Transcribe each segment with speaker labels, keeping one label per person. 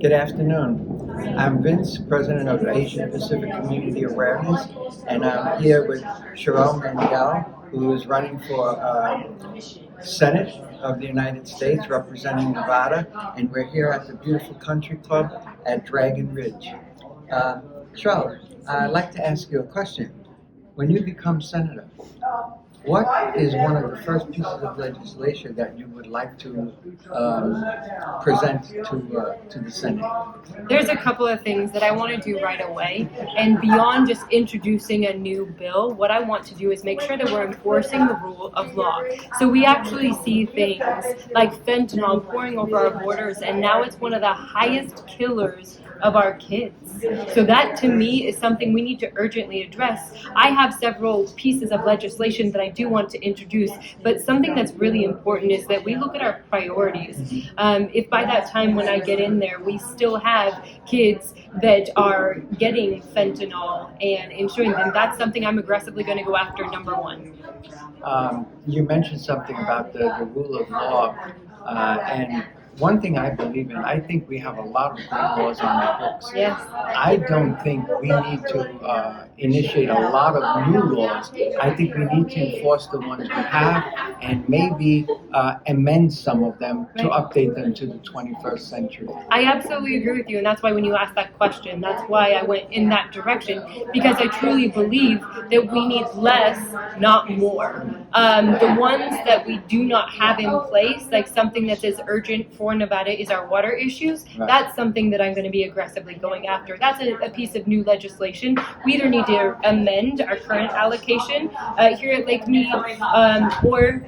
Speaker 1: Good afternoon. I'm Vince, President of Asian Pacific Community Awareness, and I'm here with Sharelle Mendenhall, who is running for Senate of the United States, representing Nevada, and we're here at the beautiful country club at Dragon Ridge. Sharelle, I'd like to ask you a question. When you become senator, what is one of the first pieces of legislation that you would like to present to the Senate?
Speaker 2: There's a couple of things that I want to do right away, and beyond just introducing a new bill, what I want to do is make sure that we're enforcing the rule of law. So we actually see things like fentanyl pouring over our borders, and now it's one of the highest killers of our kids. So that to me is something we need to urgently address. I have several pieces of legislation that I do want to introduce, but something that's really important is that we look at our priorities. If by that time when I get in there, we still have kids that are getting fentanyl and ensuring them, that's something I'm aggressively going to go after, number one.
Speaker 1: You mentioned something about the rule of law, and one thing I believe in, I think we have a lot of great laws on the books.
Speaker 2: Yes.
Speaker 1: I don't think we need to initiate a lot of new laws. I think we need to enforce the ones we have and maybe amend some of them to update them to the 21st century.
Speaker 2: I absolutely agree with you, and that's why when you asked that question, that's why I went in that direction, because I truly believe that we need less, not more. The ones that we do not have in place, like something that's as urgent for Nevada is our water issues.
Speaker 1: Right.
Speaker 2: That's something that I'm going to be aggressively going after. That's a piece of new legislation. We either need to amend our current allocation here at Lake Mead, or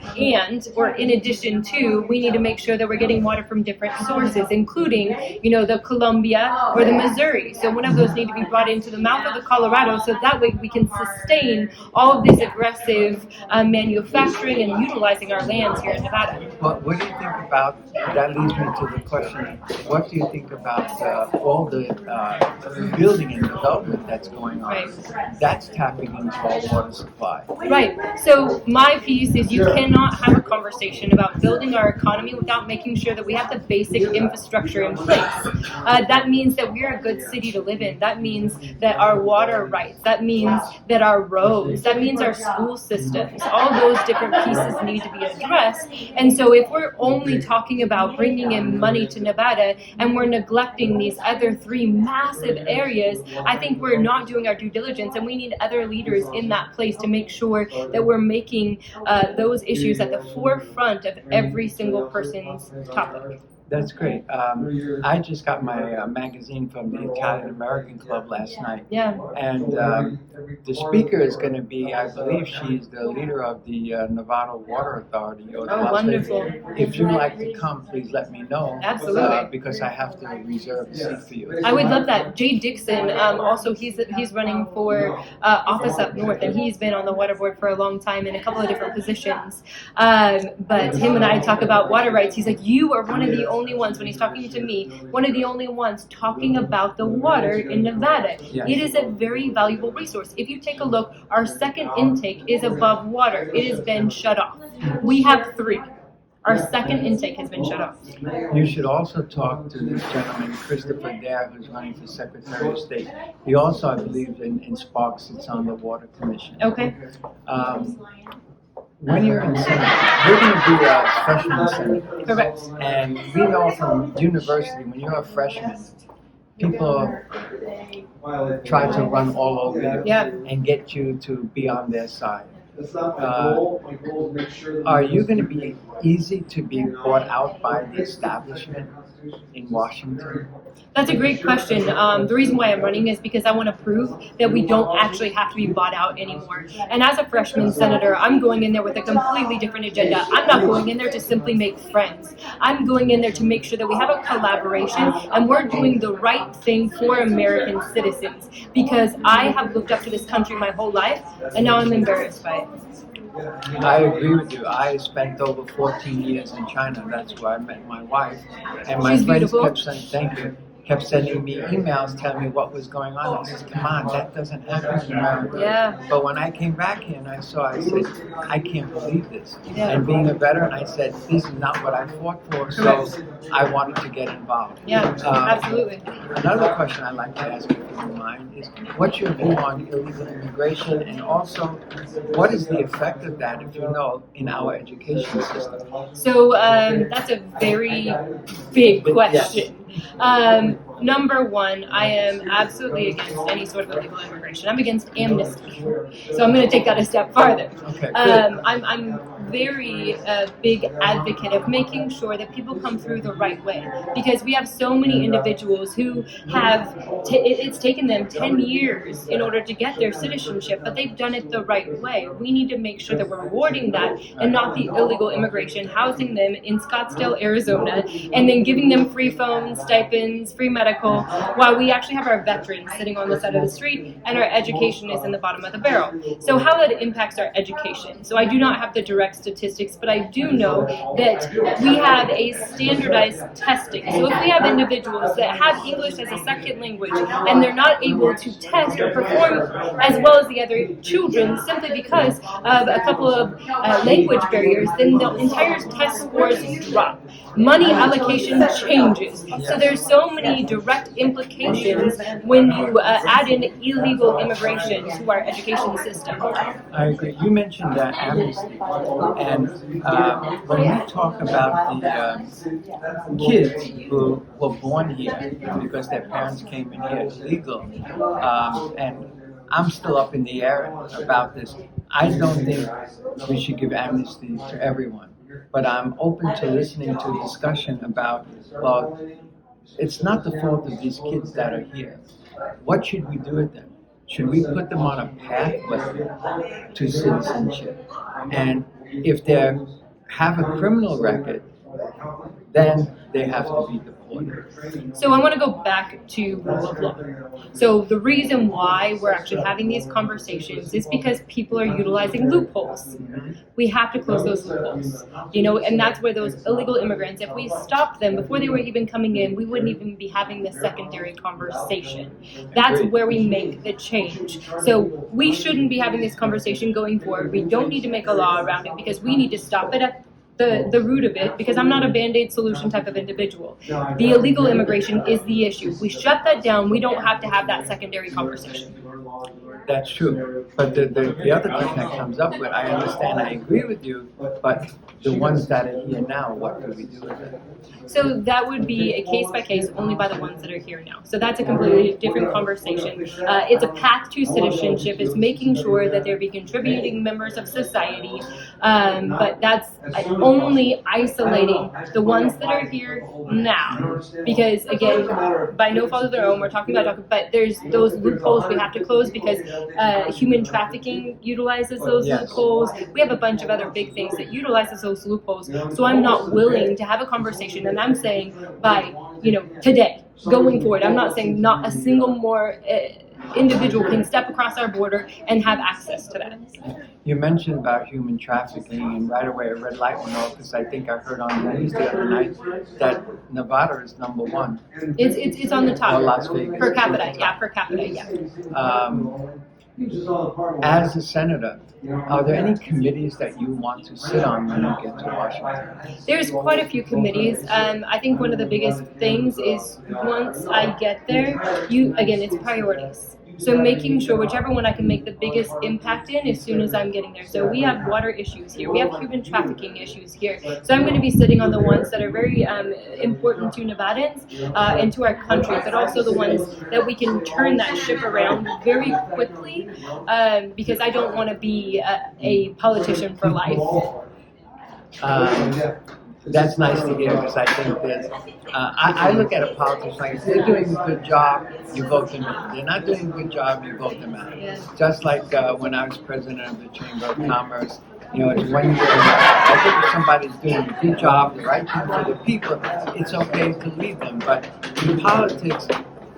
Speaker 2: in addition to, we need to make sure that we're getting water from different sources, including, the Columbia or the Missouri. So one of those need to be brought into the mouth of the Colorado, so that way we can sustain all of this aggressive manufacturing and utilizing our lands here in Nevada.
Speaker 1: But what do you think about, that leads me to the question, what do you think about all the building and development that's going on?
Speaker 2: Right.
Speaker 1: That's tapping into our water supply.
Speaker 2: Right. So my piece is you cannot have a conversation about building our economy without making sure that we have the basic infrastructure in place. That means that we're a good city to live in. That means that our water rights. That means that our roads. That means our school systems. All those different pieces need to be addressed. And so if we're only talking about bringing in money to Nevada and we're neglecting these other three massive areas, I think we're not doing our due diligence, and we need other leaders in that place to make sure that we're making those issues at the forefront of every single person's topic.
Speaker 1: That's great. I just got my magazine from the Italian American Club last night.
Speaker 2: Yeah.
Speaker 1: And the speaker is going to be, I believe she's the leader of the Nevada Water Authority. Or the Las Vegas.
Speaker 2: Wonderful.
Speaker 1: If you'd like to come, please let me know.
Speaker 2: Absolutely.
Speaker 1: Because I have to reserve a seat for you.
Speaker 2: I would love that. Jay Dixon, also he's running for office up north, and he's been on the water board for a long time in a couple of different positions. But him and I talk about water rights. He's like, you are one of the only ones, when he's talking to me, one of the only ones talking about the water in Nevada.
Speaker 1: Yes.
Speaker 2: It is a very valuable resource. If you take a look, our second intake is above water. It has been shut off. We have 3. Our second intake has been shut off.
Speaker 1: You should also talk to this gentleman, Christopher Dare, who's running for Secretary of State. He also, I believe, in Sparks, sits on the Water Commission.
Speaker 2: Okay.
Speaker 1: When you're in Senate, you're going to be a freshman senator.
Speaker 2: Correct.
Speaker 1: And we know from university, when you're a freshman, people try to run all over you and get you to be on their side. Are you going to be easy to be bought out by the establishment in Washington?
Speaker 2: That's a great question. The reason why I'm running is because I want to prove that we don't actually have to be bought out anymore. And as a freshman senator, I'm going in there with a completely different agenda. I'm not going in there to simply make friends. I'm going in there to make sure that we have a collaboration and we're doing the right thing for American citizens. Because I have looked up to this country my whole life, and now I'm embarrassed by it.
Speaker 1: I agree with you. I spent over 14 years in China. That's where I met my wife. And my
Speaker 2: She's
Speaker 1: friends
Speaker 2: beautiful.
Speaker 1: kept saying, thank you. kept sending me emails telling me what was going on. I said, come on, that doesn't happen in America.
Speaker 2: Yeah.
Speaker 1: But when I came back here and I said, I can't believe this.
Speaker 2: Yeah.
Speaker 1: And being a veteran, I said, this is not what I fought for, so I wanted to get involved.
Speaker 2: Yeah, absolutely.
Speaker 1: Another question I'd like to ask, if you don't mind, is what's your view on illegal immigration, and also what is the effect of that, if you know, in our education system?
Speaker 2: So that's a very big question. Number one, I am absolutely against any sort of illegal immigration. I'm against amnesty. So I'm going to take that a step farther.
Speaker 1: Okay,
Speaker 2: I'm very big advocate of making sure that people come through the right way, because we have so many individuals who have it's taken them 10 years in order to get their citizenship, but they've done it the right way. We need to make sure that we're rewarding that and not the illegal immigration, housing them in Scottsdale, Arizona, and then giving them free phones, stipends, free medical, while we actually have our veterans sitting on the side of the street and our education is in the bottom of the barrel. So how that impacts our education. So I do not have the direct statistics, but I do know that we have a standardized testing. So if we have individuals that have English as a second language and they're not able to test or perform as well as the other children simply because of a couple of language barriers, then the entire test scores drop. Money allocation changes. So there's so many direct implications when you add in illegal immigration to our education system.
Speaker 1: I agree. You mentioned amnesty, and when you talk about the kids who were born here because their parents came in here illegal, and I'm still up in the air about this. I don't think we should give amnesty to everyone, but I'm open to listening to a discussion about, well, it's not the fault of these kids that are here. What should we do with them? Should we put them on a pathway to citizenship? And if they have a criminal record, then they have to be deported.
Speaker 2: So I want to go back to rule of law. So the reason why we're actually having these conversations is because people are utilizing loopholes. We have to close those loopholes, and that's where those illegal immigrants, if we stopped them before they were even coming in, we wouldn't even be having this secondary conversation. That's where we make the change. So we shouldn't be having this conversation going forward. We don't need to make a law around it because we need to stop it at the root of it, because I'm not a Band-Aid solution type of individual. The illegal immigration is the issue. We shut that down, we don't have to have that secondary conversation.
Speaker 1: That's true. But the other question that comes up with, I understand, I agree with you, but the ones that are here now, what do we do with it?
Speaker 2: So that would be a case by case only by the ones that are here now. So that's a completely different conversation. It's a path to citizenship. It's making sure that they're be contributing members of society. But that's only isolating the ones that are here now. Because again, by no fault of their own, we're talking about, but there's those loopholes we have to close because human trafficking utilizes those loopholes. We have a bunch of other big things that utilizes those loopholes. So I'm not willing to have a conversation, and I'm saying by today, going forward, I'm not saying not a single more individual can step across our border and have access to that.
Speaker 1: You mentioned about human trafficking, and right away a red light went off because I think I heard on the news the other night that Nevada is number one.
Speaker 2: It's on the top.
Speaker 1: Or Las Vegas.
Speaker 2: Per capita, yeah.
Speaker 1: As a senator, are there any committees that you want to sit on when you get to Washington?
Speaker 2: There's quite a few committees. I think one of the biggest things is once I get there, it's priorities. So making sure whichever one I can make the biggest impact in as soon as I'm getting there. So we have water issues here. We have human trafficking issues here. So I'm going to be sitting on the ones that are very important to Nevadans and to our country, but also the ones that we can turn that ship around very quickly because I don't want to be a politician for life.
Speaker 1: That's nice to hear because I think that I look at a politician like if they're doing a good job, you vote them in. If they're not doing a good job, you vote them out.
Speaker 2: Yeah.
Speaker 1: Just like when I was president of the Chamber of Commerce, it's 1 year. I think if somebody's doing a good job, the right thing for the people, it's okay to leave them. But in politics,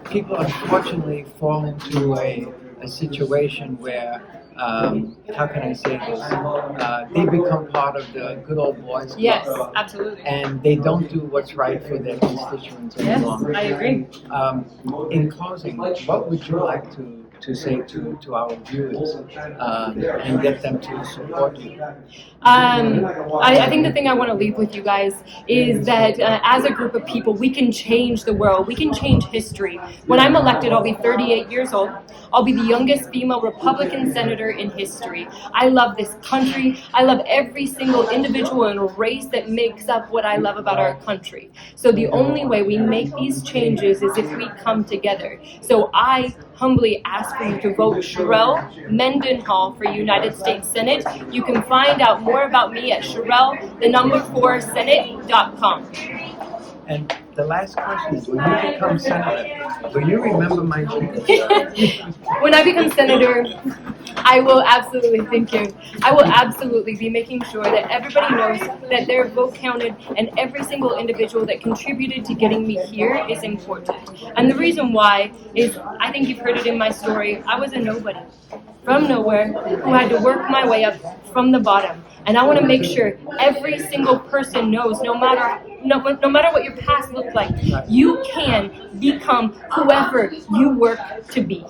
Speaker 1: people unfortunately fall into a situation where how can I say this? They become part of the good old boys club.
Speaker 2: Yes, absolutely.
Speaker 1: And they don't do what's right for their constituents
Speaker 2: Yes,
Speaker 1: anymore.
Speaker 2: I agree.
Speaker 1: In closing, what would you like to say to our viewers and get them to support you?
Speaker 2: I think the thing I want to leave with you guys is that as a group of people, we can change the world. We can change history. When I'm elected, I'll be 38 years old. I'll be the youngest female Republican senator in history. I love this country. I love every single individual and race that makes up what I love about our country. So the only way we make these changes is if we come together. So I humbly ask for you to vote Sharelle Mendenhall for United States Senate. You can find out more about me at Sharelle4Senate.com.
Speaker 1: And the last question is, when you become senator, will you remember my name?
Speaker 2: When I become senator, I will absolutely, thank you. I will absolutely be making sure that everybody knows that their vote counted and every single individual that contributed to getting me here is important. And the reason why is, I think you've heard it in my story, I was a nobody from nowhere who had to work my way up from the bottom. And I want to make sure every single person knows, no matter what your past looked like, you can become whoever you work to be.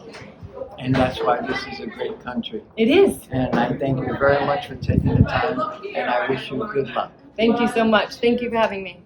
Speaker 1: And that's why this is a great country.
Speaker 2: It is.
Speaker 1: And I thank you very much for taking the time, and I wish you good luck.
Speaker 2: Thank you so much. Thank you for having me.